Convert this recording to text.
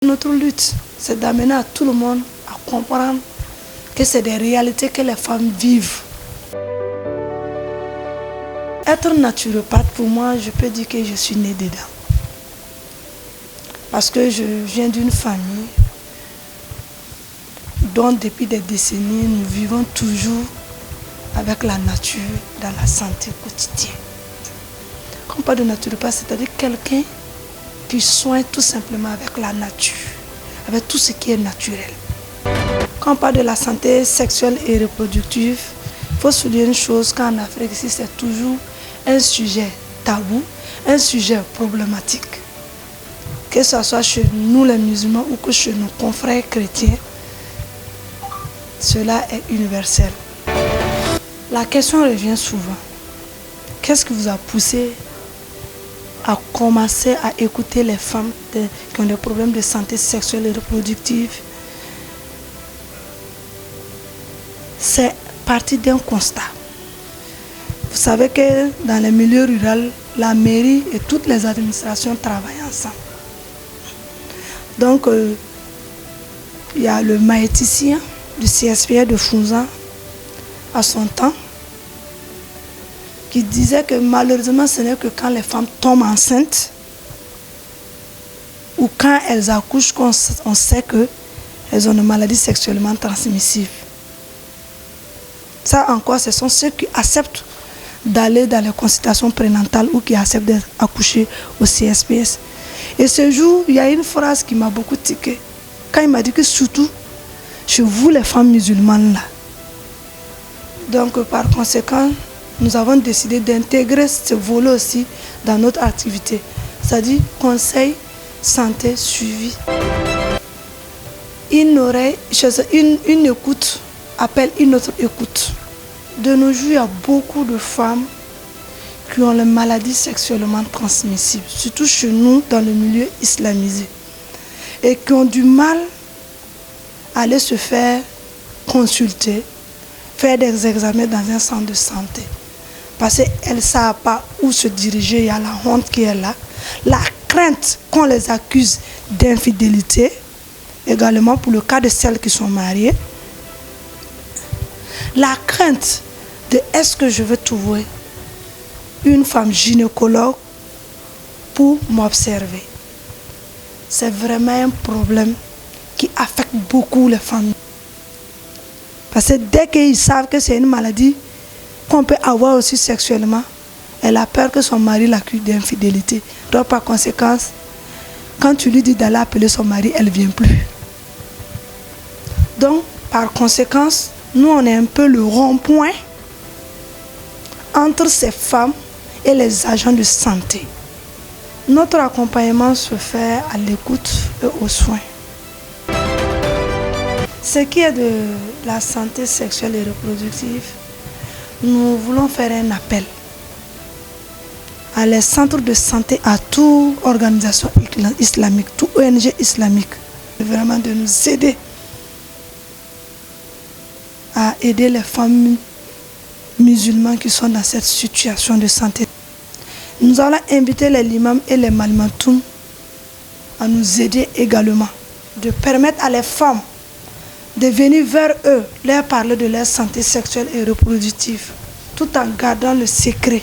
Notre lutte, c'est d'amener à tout le monde à comprendre que c'est des réalités que les femmes vivent. Être naturopathe, pour moi, je peux dire que je suis née dedans. Parce que je viens d'une famille dont depuis des décennies, nous vivons toujours avec la nature dans la santé quotidienne. Quand on parle de naturopathe, c'est-à-dire quelqu'un qui soigne tout simplement avec la nature, avec tout ce qui est naturel. Quand on parle de la santé sexuelle et reproductive, il faut souligner une chose qu'en Afrique, ici, c'est toujours un sujet tabou, un sujet problématique. Que ce soit chez nous les musulmans ou que chez nos confrères chrétiens, cela est universel. La question revient souvent. Qu'est-ce qui vous a poussé à commencer à écouter les femmes qui ont des problèmes de santé sexuelle et reproductive? C'est parti d'un constat. Vous savez que dans les milieux ruraux, la mairie et toutes les administrations travaillent ensemble. Donc, il y a le maïticien du CSPR de Founzan, à son temps, qui disait que malheureusement, ce n'est que quand les femmes tombent enceintes ou quand elles accouchent qu'on sait qu'elles ont une maladie sexuellement transmissible. Ça encore, ce sont ceux qui acceptent d'aller dans les consultations prénatales ou qui acceptent d'accoucher au CSPS. Et ce jour, il y a une phrase qui m'a beaucoup tiqué. Quand il m'a dit que surtout, chez vous les femmes musulmanes là. Donc par conséquent, nous avons décidé d'intégrer ce volet aussi dans notre activité. C'est-à-dire conseil, santé, suivi. Une oreille, une écoute appelle une autre écoute. De nos jours, il y a beaucoup de femmes qui ont les maladies sexuellement transmissibles, surtout chez nous dans le milieu islamisé, et qui ont du mal à aller se faire consulter, faire des examens dans un centre de santé. Parce qu'elles ne savent pas où se diriger, il y a la honte qui est là, la crainte qu'on les accuse d'infidélité, également pour le cas de celles qui sont mariées, la crainte de est-ce que je vais trouver une femme gynécologue pour m'observer. C'est vraiment un problème qui affecte beaucoup les femmes. Parce que dès qu'ils savent que c'est une maladie qu'on peut avoir aussi sexuellement, elle a peur que son mari l'accuse d'infidélité. Donc par conséquent, quand tu lui dis d'aller appeler son mari, elle ne vient plus. Donc par conséquent, nous on est un peu le rond-point entre ces femmes et les agents de santé. Notre accompagnement se fait à l'écoute et aux soins. Ce qui est de la santé sexuelle et reproductive, nous voulons faire un appel à les centres de santé, à toute organisation islamique, toute ONG islamique, vraiment de nous aider à aider les femmes musulmanes qui sont dans cette situation de santé. Nous allons inviter les imams et les malmatoum à nous aider également, de permettre à les femmes de venir vers eux, leur parler de leur santé sexuelle et reproductive, tout en gardant le secret.